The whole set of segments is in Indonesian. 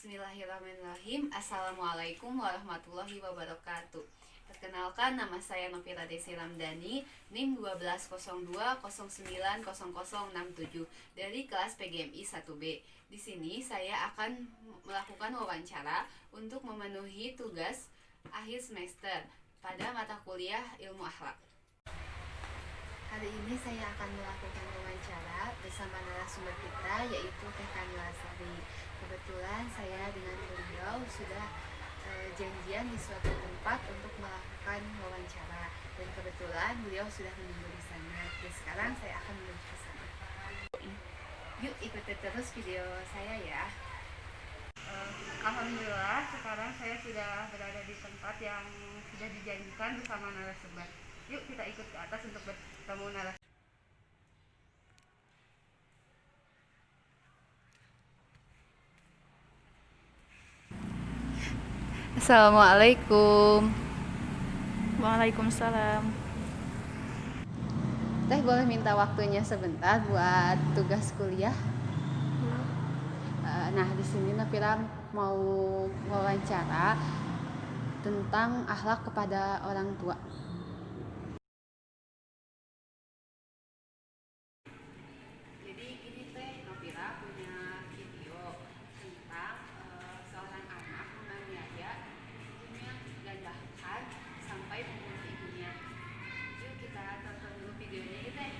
Bismillahirrahmanirrahim. Assalamualaikum warahmatullahi wabarakatuh. Perkenalkan, nama saya Novita Desi Ramdhani, NIM 1202090067 dari kelas PGMI 1B. Di sini saya akan melakukan wawancara untuk memenuhi tugas akhir semester pada mata kuliah Ilmu Akhlak. Hari ini saya akan melakukan wawancara bersama narasumber kita, yaitu Teh Kamila Sari. Kebetulan saya dengan beliau sudah janjian di suatu tempat untuk melakukan wawancara, dan kebetulan beliau sudah menunggu di sana. Dan sekarang saya akan menuju ke sana. Yuk ikuti terus video saya ya. Alhamdulillah, sekarang saya sudah berada di tempat yang sudah dijanjikan bersama narasumber. Yuk kita ikut ke atas untuk bertemu narasumber. Assalamualaikum. Waalaikumsalam. Teh boleh minta waktunya sebentar buat tugas kuliah? Nah, di sini Nafira mau wawancara tentang akhlak kepada orang tua. Jadi gini Teh, Nafira punya video tentang seorang anak menganiaya ibunya dan bahkan sampai membunuh ibunya. Yuk kita tonton dulu videonya ya Teh.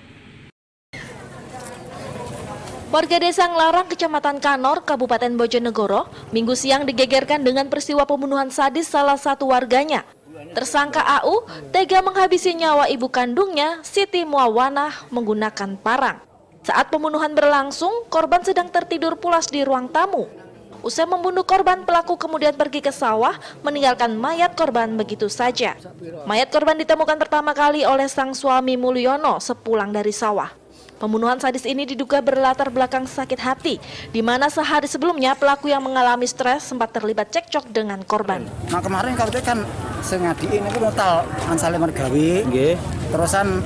Warga Desa Nglarang, Kecamatan Kanor, Kabupaten Bojonegoro, Minggu siang digegerkan dengan peristiwa pembunuhan sadis salah satu warganya. Tersangka AU tega menghabisi nyawa ibu kandungnya, Siti Muawanah, menggunakan parang. Saat pembunuhan berlangsung, korban sedang tertidur pulas di ruang tamu. Usai membunuh korban, pelaku kemudian pergi ke sawah, meninggalkan mayat korban begitu saja. Mayat korban ditemukan pertama kali oleh sang suami Mulyono sepulang dari sawah. Pembunuhan sadis ini diduga berlatar belakang sakit hati, di mana sehari sebelumnya pelaku yang mengalami stres sempat terlibat cekcok dengan korban. Nah kemarin kalau itu kan sengadi ini total ansale mergawi, terusan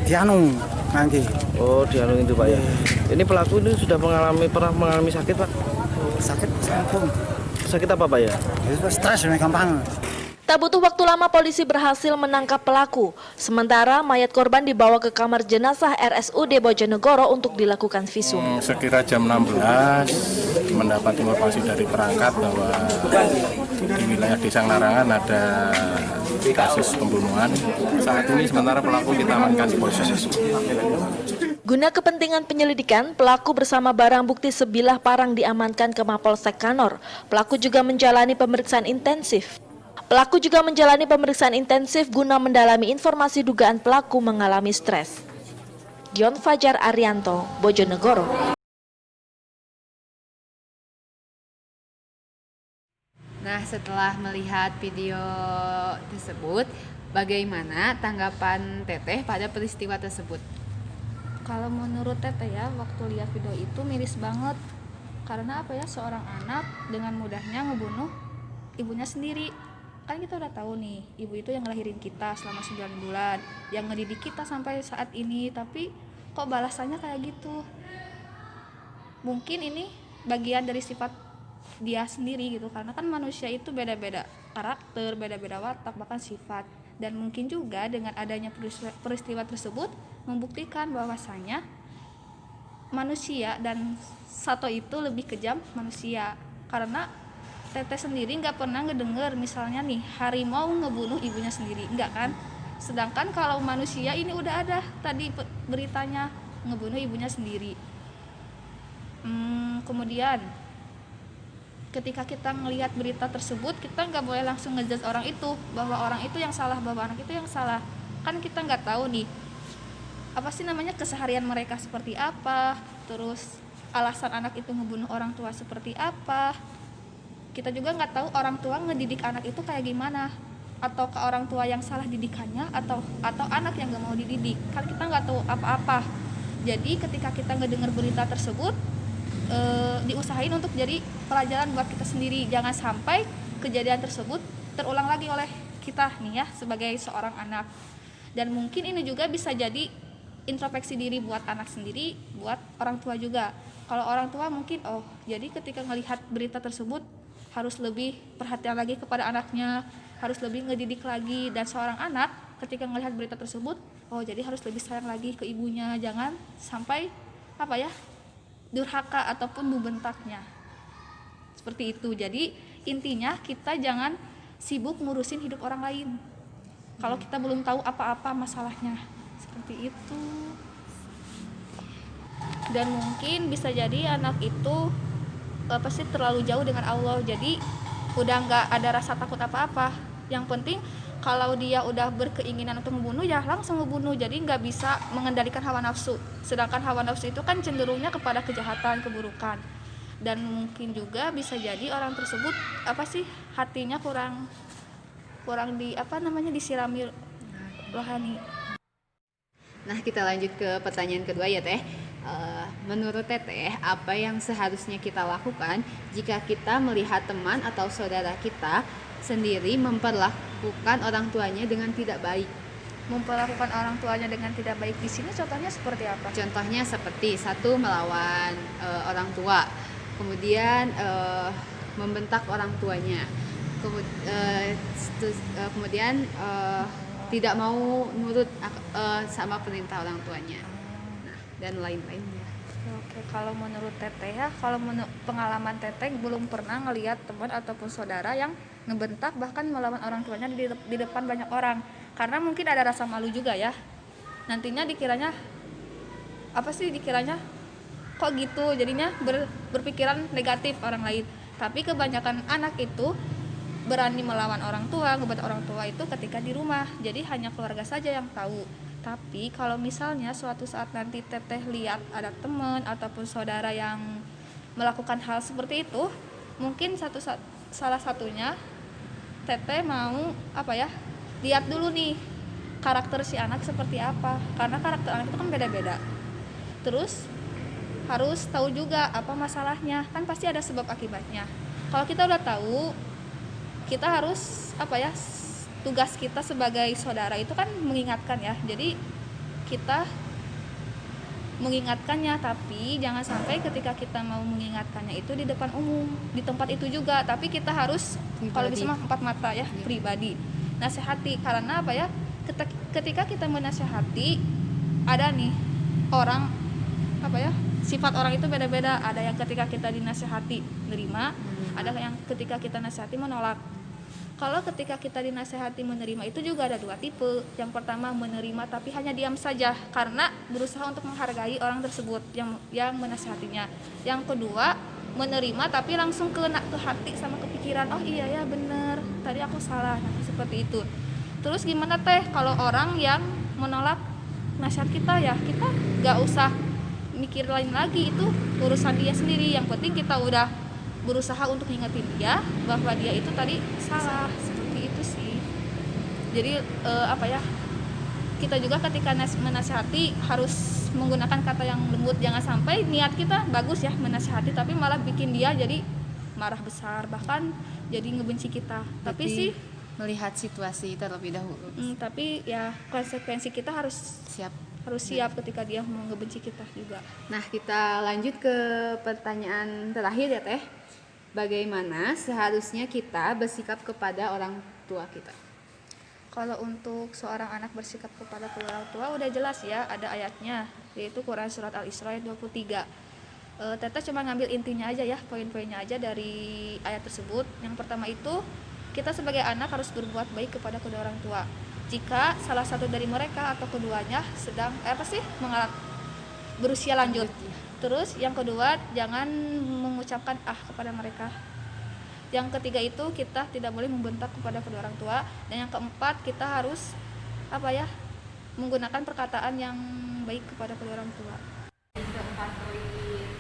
dianu nanti. Oh, dianu itu Pak ya. Ini pelaku ini sudah pernah mengalami sakit Pak? Sakit sempung. Sakit apa Pak ya? Stres gampang. Tak butuh waktu lama polisi berhasil menangkap pelaku. Sementara mayat korban dibawa ke kamar jenazah RSUD Bojonegoro untuk dilakukan visum. Sekira jam 16 mendapat informasi dari perangkat bahwa di wilayah Desa Nglarangan ada kasus pembunuhan. Saat ini sementara pelaku kita amankan di Polres. Guna kepentingan penyelidikan, pelaku bersama barang bukti sebilah parang diamankan ke Mapolsek Kanor. Pelaku juga menjalani pemeriksaan intensif. Guna mendalami informasi dugaan pelaku mengalami stres. Dion Fajar Arianto, Bojonegoro. Nah, setelah melihat video tersebut, bagaimana tanggapan Teteh pada peristiwa tersebut? Kalau menurut Teteh ya, waktu lihat video itu miris banget. Karena apa ya, seorang anak dengan mudahnya ngebunuh ibunya sendiri. Kan kita udah tahu nih, ibu itu yang ngelahirin kita selama 9 bulan, yang ngedidik kita sampai saat ini, tapi kok balasannya kayak gitu. Mungkin ini bagian dari sifat dia sendiri gitu, karena kan manusia itu beda-beda karakter, beda-beda watak, bahkan sifat. Dan mungkin juga dengan adanya peristiwa tersebut membuktikan bahwasanya manusia dan Sato itu lebih kejam manusia. Karena Teteh sendiri nggak pernah ngedenger misalnya nih harimau ngebunuh ibunya sendiri, enggak kan? Sedangkan kalau manusia ini udah ada tadi beritanya ngebunuh ibunya sendiri. Kemudian ketika kita ngelihat berita tersebut, kita nggak boleh langsung ngejudge orang itu bahwa orang itu yang salah, bahwa anak itu yang salah. Kan kita nggak tahu nih apa sih namanya keseharian mereka seperti apa, terus alasan anak itu ngebunuh orang tua seperti apa. Kita juga nggak tahu orang tua ngedidik anak itu kayak gimana, atau ke orang tua yang salah didikannya, atau anak yang nggak mau dididik. Kan kita nggak tahu apa-apa. Jadi ketika kita ngedengar berita tersebut, diusahain untuk jadi pelajaran buat kita sendiri. Jangan sampai kejadian tersebut terulang lagi oleh kita nih ya sebagai seorang anak. Dan mungkin ini juga bisa jadi introspeksi diri buat anak sendiri, buat orang tua juga. Kalau orang tua mungkin jadi ketika melihat berita tersebut harus lebih perhatian lagi kepada anaknya, harus lebih ngedidik lagi. Dan seorang anak ketika melihat berita tersebut, oh jadi harus lebih sayang lagi ke ibunya, jangan sampai durhaka ataupun membentaknya. Seperti itu. Jadi intinya kita jangan sibuk ngurusin hidup orang lain kalau kita belum tahu apa-apa masalahnya, seperti itu. Dan mungkin bisa jadi anak itu terlalu jauh dengan Allah, jadi udah nggak ada rasa takut apa-apa. Yang penting kalau dia udah berkeinginan untuk membunuh, ya langsung membunuh. Jadi nggak bisa mengendalikan hawa nafsu, sedangkan hawa nafsu itu kan cenderungnya kepada kejahatan, keburukan. Dan mungkin juga bisa jadi orang tersebut hatinya kurang disirami rohani. Nah, kita lanjut ke pertanyaan kedua ya Teh. Menurut Teteh, apa yang seharusnya kita lakukan jika kita melihat teman atau saudara kita sendiri memperlakukan orang tuanya dengan tidak baik? Memperlakukan orang tuanya dengan tidak baik di sini contohnya seperti apa? Contohnya seperti satu, melawan orang tua, kemudian membentak orang tuanya, kemudian tidak mau nurut sama perintah orang tuanya, dan lain-lainnya. Oke, kalau menurut Teteh ya, kalau pengalaman Teteh belum pernah ngelihat teman ataupun saudara yang ngebentak bahkan melawan orang tuanya di depan banyak orang, karena mungkin ada rasa malu juga ya. Nantinya dikiranya kok gitu, jadinya berpikiran negatif orang lain. Tapi kebanyakan anak itu berani melawan orang tua, ngebentak orang tua itu ketika di rumah, jadi hanya keluarga saja yang tahu. Tapi kalau misalnya suatu saat nanti Teteh lihat ada teman ataupun saudara yang melakukan hal seperti itu, mungkin salah satunya Teteh mau lihat dulu nih karakter si anak seperti apa, karena karakter anak itu kan beda-beda. Terus harus tahu juga apa masalahnya, kan pasti ada sebab akibatnya. Kalau kita udah tahu, kita harus tugas kita sebagai saudara itu kan mengingatkan ya. Jadi kita mengingatkannya, tapi jangan sampai ketika kita mau mengingatkannya itu di depan umum, di tempat itu juga. Tapi kita harus kalau bisa empat mata ya, pribadi. Nasihati, karena ketika kita menasihati, ada nih orang sifat orang itu beda-beda. Ada yang ketika kita dinasihati nerima, ada yang ketika kita nasihati menolak. Kalau ketika kita dinasihati menerima itu juga ada dua tipe. Yang pertama menerima tapi hanya diam saja karena berusaha untuk menghargai orang tersebut yang menasihatinya. Yang kedua menerima tapi langsung kena ke hati sama kepikiran, oh iya ya bener, tadi aku salah, seperti itu. Terus gimana Teh kalau orang yang menolak nasihat kita, ya kita gak usah mikir lain lagi, itu urusan dia sendiri. Yang penting kita udah berusaha untuk ngingetin dia bahwa dia itu tadi salah, seperti itu sih. Jadi kita juga ketika menasihati harus menggunakan kata yang lembut. Jangan sampai niat kita bagus ya menasihati, tapi malah bikin dia jadi marah besar, bahkan jadi ngebenci kita. Tapi sih melihat situasi terlebih dahulu. Tapi ya konsekuensi kita harus siap ketika dia mau ngebenci kita juga. Nah, kita lanjut ke pertanyaan terakhir ya Teh. Bagaimana seharusnya kita bersikap kepada orang tua kita? Kalau untuk seorang anak bersikap kepada orang tua udah jelas ya, ada ayatnya, yaitu Quran Surat Al-Isra ayat 23. Teteh cuma ngambil intinya aja ya, poin-poinnya aja dari ayat tersebut. Yang pertama itu, kita sebagai anak harus berbuat baik kepada kedua orang tua. Jika salah satu dari mereka atau keduanya sedang berusia lanjut. Terus yang kedua, jangan mengucapkan kepada mereka. Yang ketiga itu, kita tidak boleh membentak kepada kedua orang tua. Dan yang keempat, kita harus menggunakan perkataan yang baik kepada kedua orang tua. Keempat poin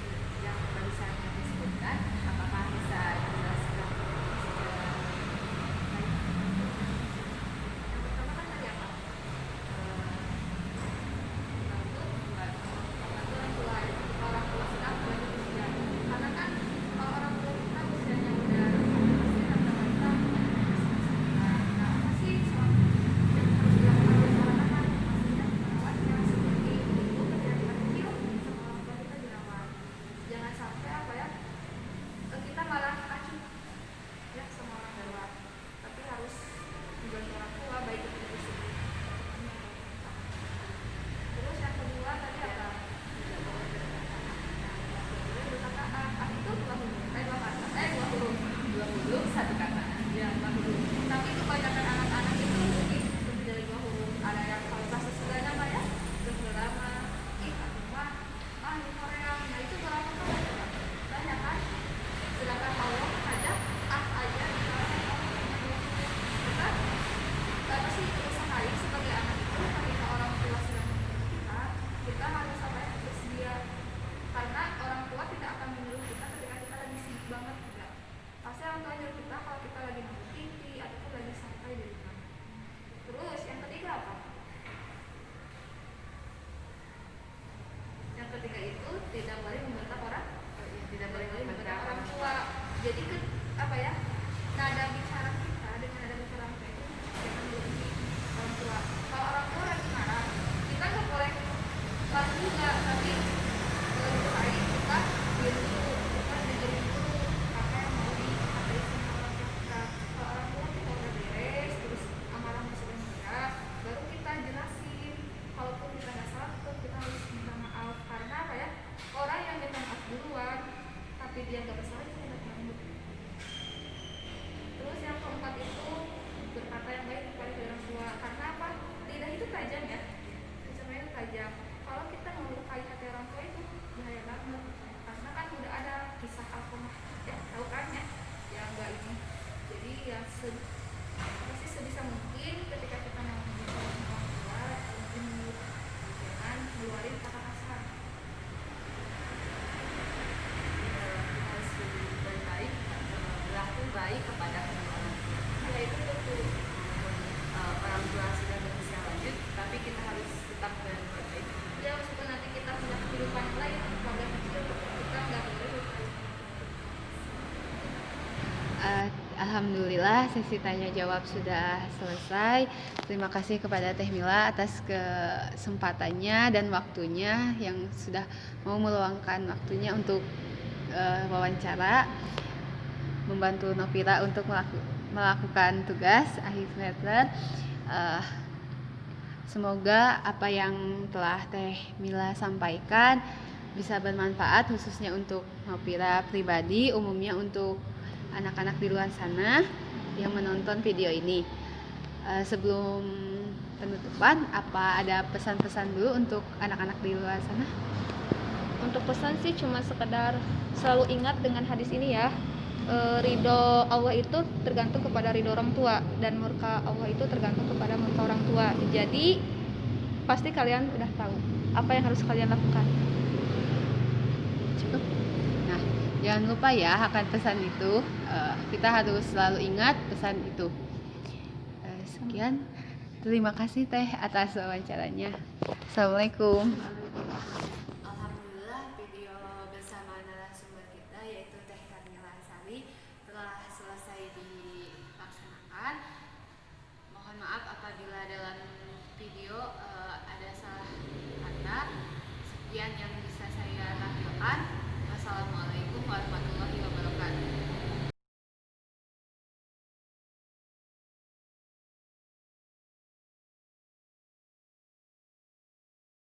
yang barusan disebutkan, apakah bisa dijelaskan? dia nggak bersalah itu hebat banget. Terus yang keempat itu berkata yang baik kepada orang tua. Karena apa? Lidah itu tajam ya, bicaranya itu tajam. Kalau kita melukai hati orang tua itu bahaya banget. Karena kan udah ada kisah almarhum ya, tahu kan ya, yang enggak ini. Jadi ya pasti sebisa mungkin ketika kita mau bicara sama orang tua, mungkin jangan keluarin kata kasar. Kita harus berbaik, berlaku baik kepada kedua orang tua. Ya itu betul. Orang tua sudah berusia lanjut, tapi kita harus tetap berbuat baik. Ya meskipun nanti kita punya kehidupan yang lain, keluarga kecil, kita nggak boleh lupa. Alhamdulillah sesi tanya jawab sudah selesai. Terima kasih kepada Teh Mila atas kesempatannya dan waktunya yang sudah mau meluangkan waktunya untuk wawancara, membantu Novira untuk melakukan tugas akhir semester. Semoga apa yang telah Teh Mila sampaikan bisa bermanfaat khususnya untuk Novira pribadi, umumnya untuk anak-anak di luar sana yang menonton video ini. Sebelum penutupan, apa ada pesan-pesan dulu untuk anak-anak di luar sana? Untuk pesan sih cuma sekedar selalu ingat dengan hadis ini ya, ridho Allah itu tergantung kepada ridho orang tua dan murka Allah itu tergantung kepada murka orang tua. Jadi pasti kalian udah tahu apa yang harus kalian lakukan. Cukup. Nah, jangan lupa ya akan pesan itu. Kita harus selalu ingat pesan itu. Sekian. Terima kasih Teh atas wawancaranya. Assalamualaikum. Alhamdulillah video bersama narasumber kita yaitu Teh Karmila Sari telah selesai dilaksanakan. Mohon maaf apabila dalam video ada salah kata. Sekian yang bisa saya tampilkan.